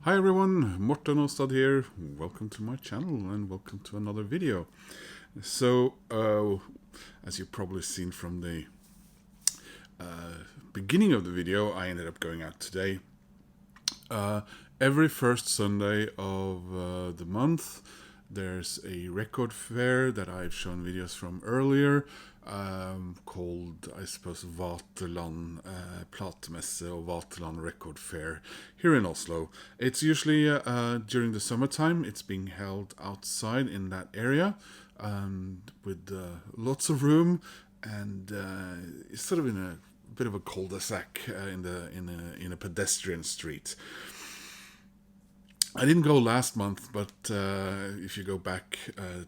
Hi everyone, Morten Ostad here. Welcome to my channel and welcome to another video. So, as you've probably seen from the beginning of the video, I ended up going out today. Every first Sunday of the month, there's a record fair that I've shown videos from earlier, called, I suppose, Vaterland Platemesse or Vaterland Record Fair here in Oslo. It's usually during the summertime. It's being held outside in that area, with lots of room, and it's sort of in a bit of a cul-de-sac in a pedestrian street. I didn't go last month, but if you go back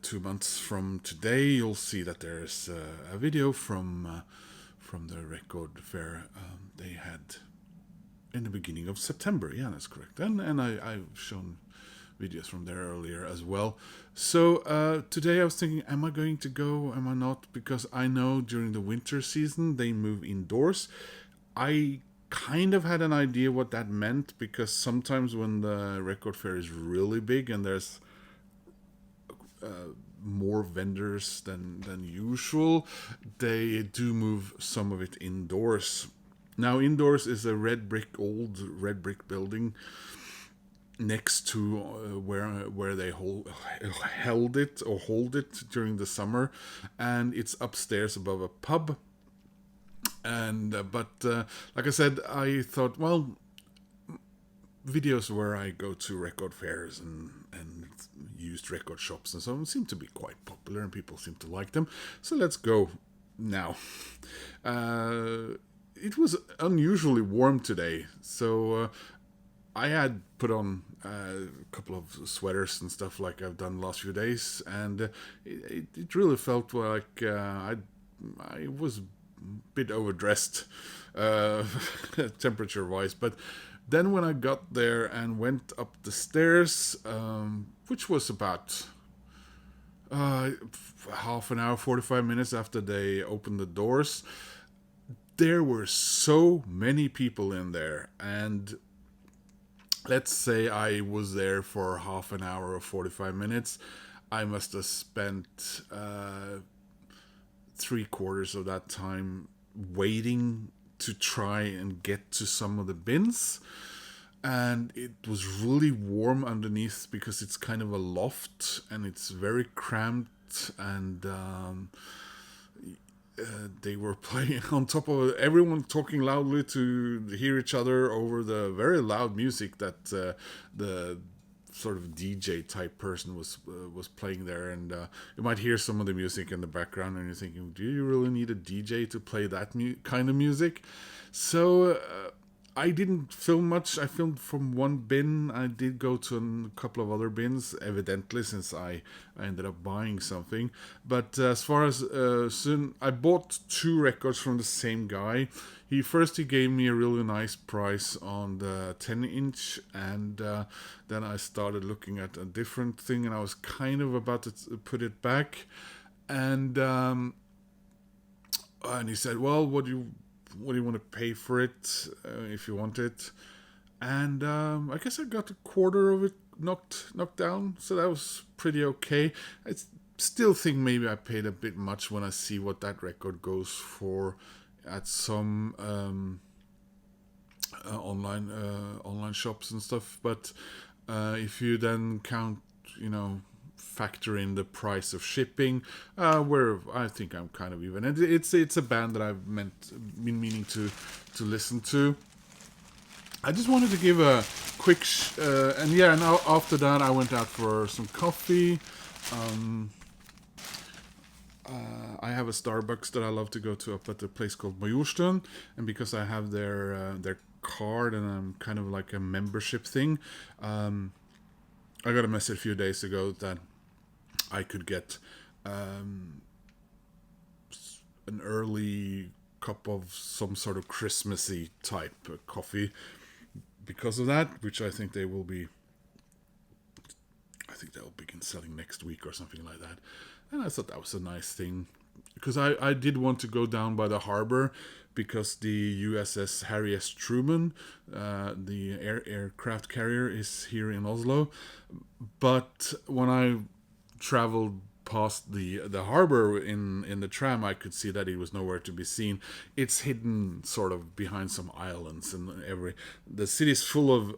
2 months from today, you'll see that there's a video from the record fair they had in the beginning of September. Yeah, that's correct. And I've shown videos from there earlier as well. So today I was thinking, am I going to go? Am I not? Because I know during the winter season they move indoors. I kind of had an idea what that meant, because sometimes when the record fair is really big and there's more vendors than usual, they do move some of it indoors. Now, indoors is a old red brick building next to where they hold it during the summer, and it's upstairs above a pub. And but like I said, I thought, well, videos where I go to record fairs and used record shops and so on seem to be quite popular and people seem to like them, so let's go now. It was unusually warm today, so I had put on a couple of sweaters and stuff like I've done the last few days, and it really felt like I was bit overdressed temperature wise. But then when I got there and went up the stairs, which was about half an hour, 45 minutes after they opened the doors, there were so many people in there, and let's say I was there for half an hour or 45 minutes. I must have spent 3/4 of that time waiting to try and get to some of the bins. And it was really warm underneath because it's kind of a loft and it's very cramped. And they were playing on top of everyone talking loudly to hear each other over the very loud music that the sort of DJ type person was playing there, and you might hear some of the music in the background, and you're thinking, do you really need a DJ to play that kind of music? So I didn't film much. I filmed from one bin. I did go to a couple of other bins, evidently, since I ended up buying something. But as far as soon, I bought 2 records from the same guy. He gave me a really nice price on the 10-inch, and then I started looking at a different thing, and I was kind of about to put it back, and he said, "Well, what do you want to pay for it if you want it?" And I guess I got 1/4 of it knocked down, so that was pretty okay. I still think maybe I paid a bit much when I see what that record goes for at some online shops and stuff. But if you then count, factor in the price of shipping, where I think I'm kind of even. And it's a band that I've been meaning to listen to. I just wanted to give a quick and now after that I went out for some coffee. I have a Starbucks that I love to go to up at a place called Madchester, and because I have their card and I'm kind of like a membership thing, I got a message a few days ago that I could get an early cup of some sort of Christmassy type coffee because of that, which I think they will be. I think they'll begin selling next week or something like that. And I thought that was a nice thing, because I did want to go down by the harbor, because the USS Harry S. Truman, the aircraft carrier, is here in Oslo. But when I traveled past the harbor in the tram, I could see that it was nowhere to be seen. It's hidden sort of behind some islands, and the city's full of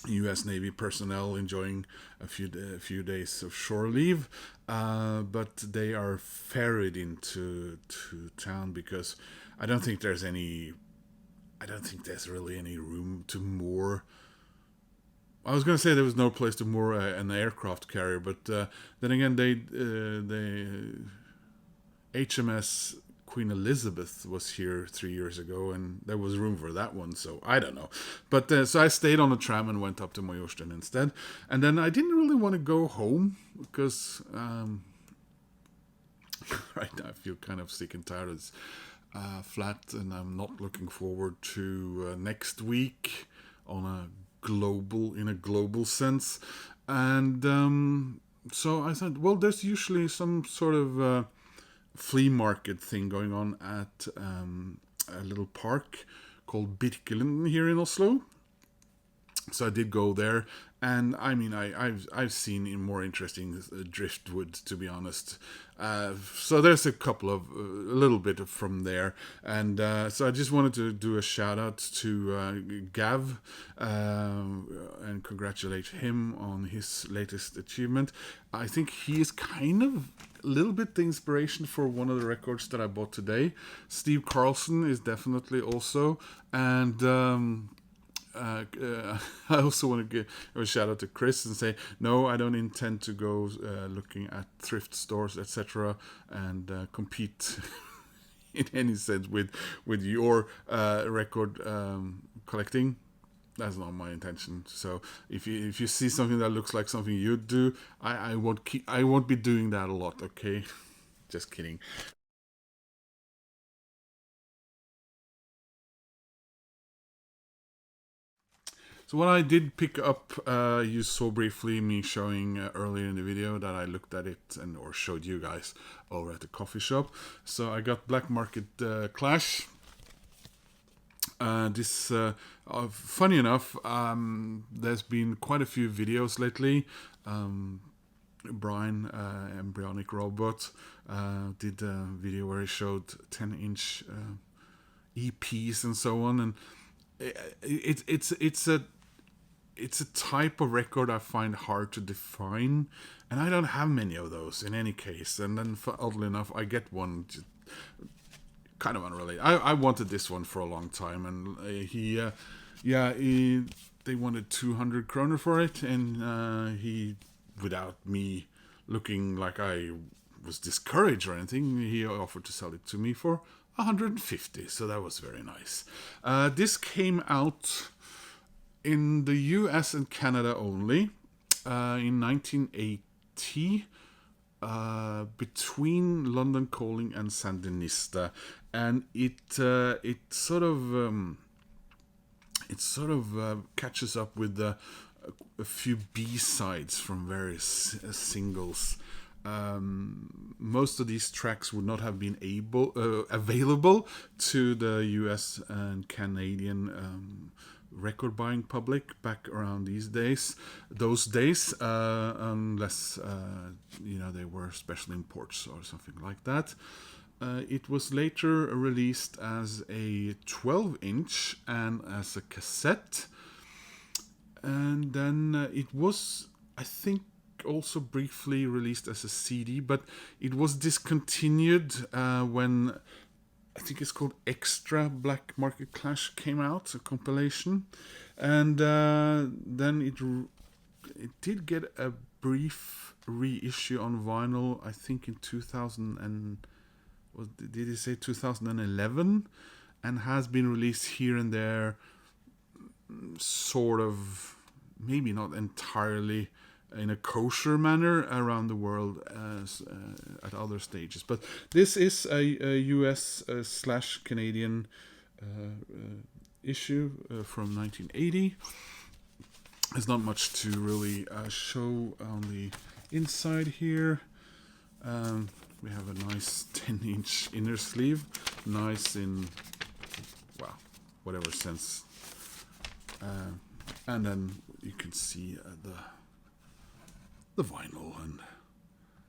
U.S. Navy personnel enjoying a few days of shore leave, but they are ferried into town because I don't think there's really any room to moor. I was going to say there was no place to moor an aircraft carrier, but then again, they HMS Queen Elizabeth was here 3 years ago, and there was room for that one, so I don't know. But so I stayed on the tram and went up to Madchester instead. And then I didn't really want to go home because right now I feel kind of sick and tired of this flat, and I'm not looking forward to next week in a global sense. And so I thought, well, there's usually some sort of flea market thing going on at a little park called Birkeland here in Oslo. So I did go there, and I mean, I've seen in more interesting driftwood, to be honest. So there's a little bit from there, and so I just wanted to do a shout out to Gav and congratulate him on his latest achievement. I think he is kind of a little bit the inspiration for one of the records that I bought today. Steve Carlson is definitely also, and I also want to give a shout out to Chris and say, no, I don't intend to go looking at thrift stores, etc., and compete in any sense with your record collecting. That's not my intention. So if you see something that looks like something you do, I won't be doing that a lot. Okay, just kidding. So what I did pick up, you saw briefly me showing earlier in the video that I looked at it or showed you guys over at the coffee shop. So I got Black Market Clash, Funny enough, there's been quite a few videos lately. Brian, Embryonic Robot, did a video where he showed 10-inch EPs and so on, and it's a type of record I find hard to define, and I don't have many of those in any case. And then, oddly enough, I get one. Kind of unrelated. I wanted this one for a long time, and they wanted 200 kroner for it, and he, without me looking like I was discouraged or anything, he offered to sell it to me for 150. So that was very nice. This came out in the US and Canada only in 1980. Between London Calling and Sandinista, and it sort of catches up with a few B-sides from various singles. Most of these tracks would not have been available to the US and Canadian record buying public back around those days, unless they were special imports or something like that. It was later released as a 12-inch and as a cassette, and then it was, I think, also briefly released as a CD, but it was discontinued when I think it's called Extra Black Market Clash came out, a compilation, and then it did get a brief reissue on vinyl, I think in 2000 and did he say 2011, and has been released here and there, sort of, maybe not entirely in a kosher manner around the world as at other stages. But this is a US / Canadian issue from 1980. There's not much to really show on the inside here. We have a nice 10-inch inner sleeve, nice in, well, whatever sense. And then you can see the vinyl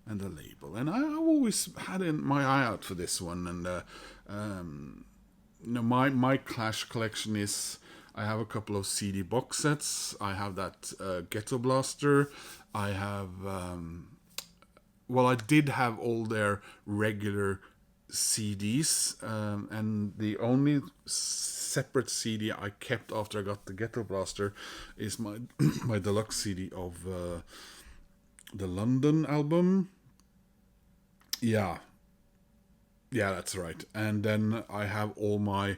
and the label, and I always had my eye out for this one. And my Clash collection is, I have a couple of CD box sets. I have that Ghetto Blaster. I have I did have all their regular CDs, and the only separate CD I kept after I got the Ghetto Blaster is my my deluxe CD of the London album. Yeah, that's right. And then I have all my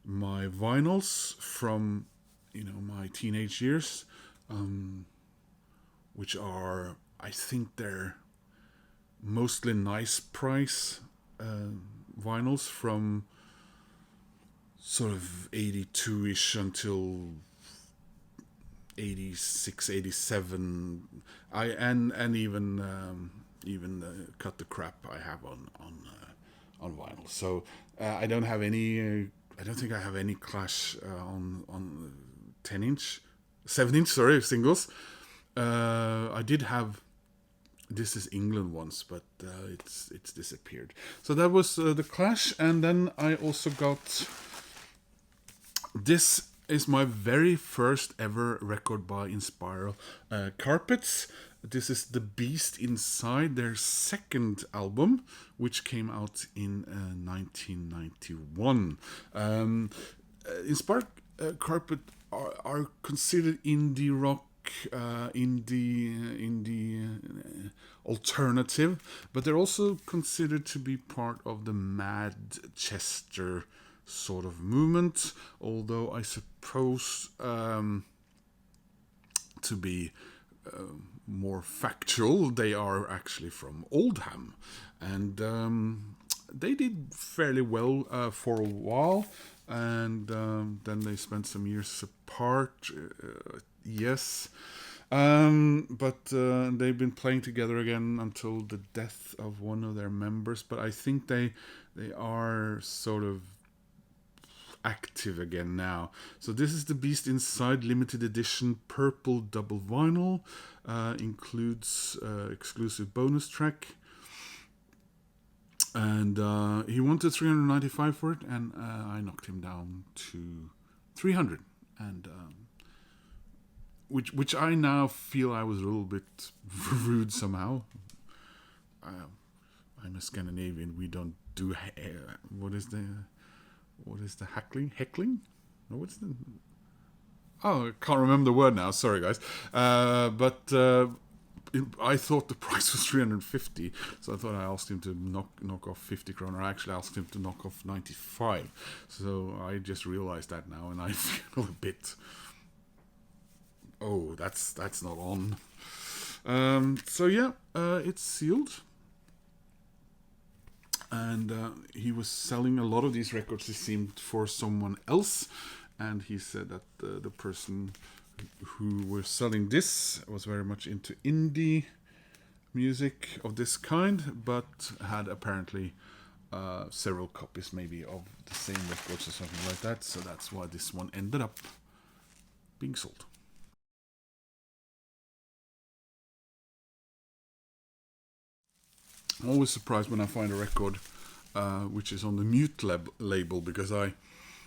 vinyls from my teenage years, which are, I think they're mostly nice price vinyls from sort of 82-ish until 86, 87. And even Cut the Crap I have on vinyl. So I don't have any. I don't think I have any Clash on 10-inch, 7-inch. Sorry, singles. I did have This Is England once, but it's disappeared. So that was the Clash, and then I also got. This is my very first ever record by Inspiral Carpets. This is The Beast Inside, their second album, which came out in 1991. Inspiral Carpet are considered indie rock, indie alternative, but they're also considered to be part of the Madchester sort of movement, although I suppose to be more factual, they are actually from Oldham, and they did fairly well for a while, and then they spent some years apart, yes, but they've been playing together again until the death of one of their members. But I think they are sort of active again now. So this is the Beast Inside limited edition purple double vinyl. Includes exclusive bonus track. And he wanted 395 for it, and I knocked him down to 300. And which I now feel I was a little bit rude somehow. I'm a Scandinavian. We don't do what is the heckling? No, what's the? Oh, I can't remember the word now. Sorry, guys. But I thought the price was 350, so I thought I asked him to knock off 50 kroner. I actually asked him to knock off 95. So I just realized that now, and I feel a bit. Oh, that's not on. So yeah, it's sealed. And he was selling a lot of these records, it seemed, for someone else. And he said that the person who was selling this was very much into indie music of this kind, but had apparently several copies maybe of the same records or something like that. So that's why this one ended up being sold. I'm always surprised when I find a record which is on the Mute label, because I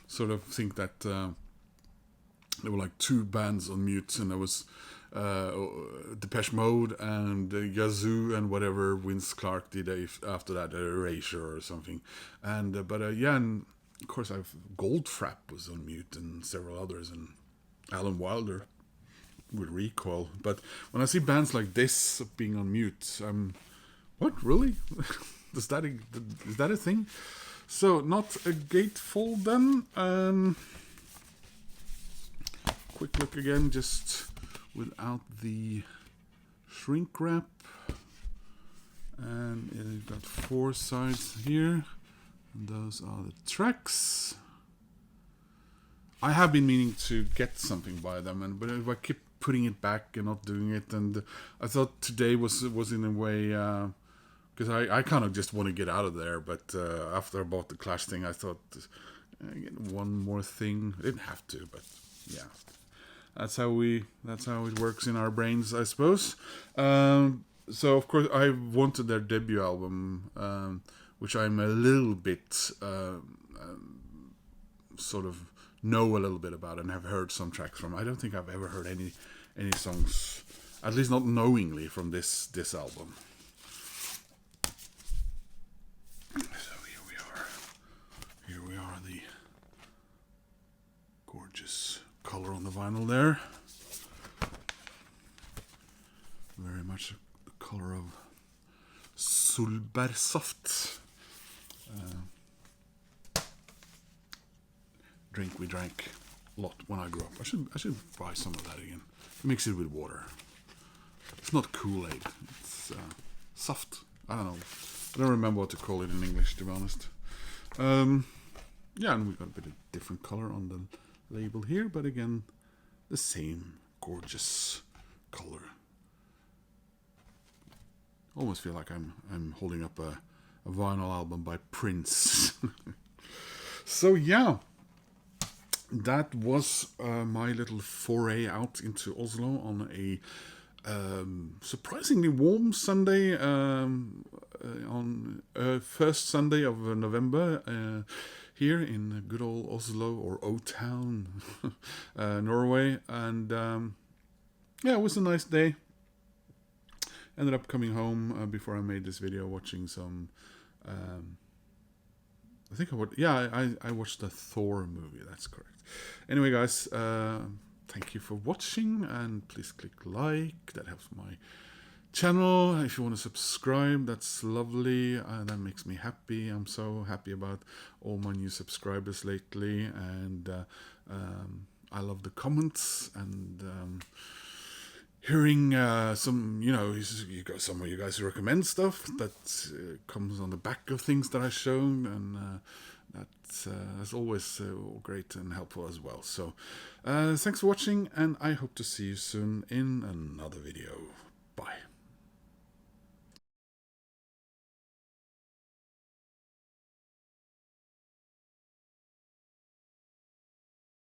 sort of think that there were like two bands on Mute, and there was Depeche Mode and Yazoo and whatever Vince Clarke did after that, Erasure or something. And yeah, and of course I've Goldfrapp was on Mute and several others, and Alan Wilder with Recoil. But when I see bands like this being on Mute, I'm what, really? Is that a thing? So not a gatefold then. Quick look again, just without the shrink wrap. And you've got 4 sides here. And those are the tracks. I have been meaning to get something by them, but I keep putting it back and not doing it. And I thought today was in a way. Because I kind of just want to get out of there, but after I bought the Clash thing, I thought, get one more thing. I didn't have to, but yeah, that's how it works in our brains, I suppose. So of course I wanted their debut album, which I'm a little bit sort of know a little bit about and have heard some tracks from. I don't think I've ever heard any songs, at least not knowingly, from this album. So here we are, the gorgeous color on the vinyl there. Very much the color of Solbærsaft. Drink we drank a lot when I grew up. I should buy some of that again. Mix it with water. It's not Kool-Aid. It's soft. I don't know. I don't remember what to call it in English, to be honest. Yeah, and we've got a bit of different color on the label here, but again, the same gorgeous color. Almost feel like I'm holding up a vinyl album by Prince. So yeah, that was my little foray out into Oslo on a surprisingly warm Sunday, on first Sunday of November, here in good old Oslo, or O-Town, Norway. And yeah, it was a nice day. Ended up coming home before I made this video, watching some. I think I watched the Thor movie. That's correct. Anyway, guys, thank you for watching, and please click like. That helps my channel. If you want to subscribe, that's lovely. That makes me happy. I'm so happy about all my new subscribers lately, and I love the comments and hearing some, you got some of you guys who recommend stuff that comes on the back of things that I've shown, and that's always great and helpful as well. So thanks for watching, and I hope to see you soon in another video. Bye.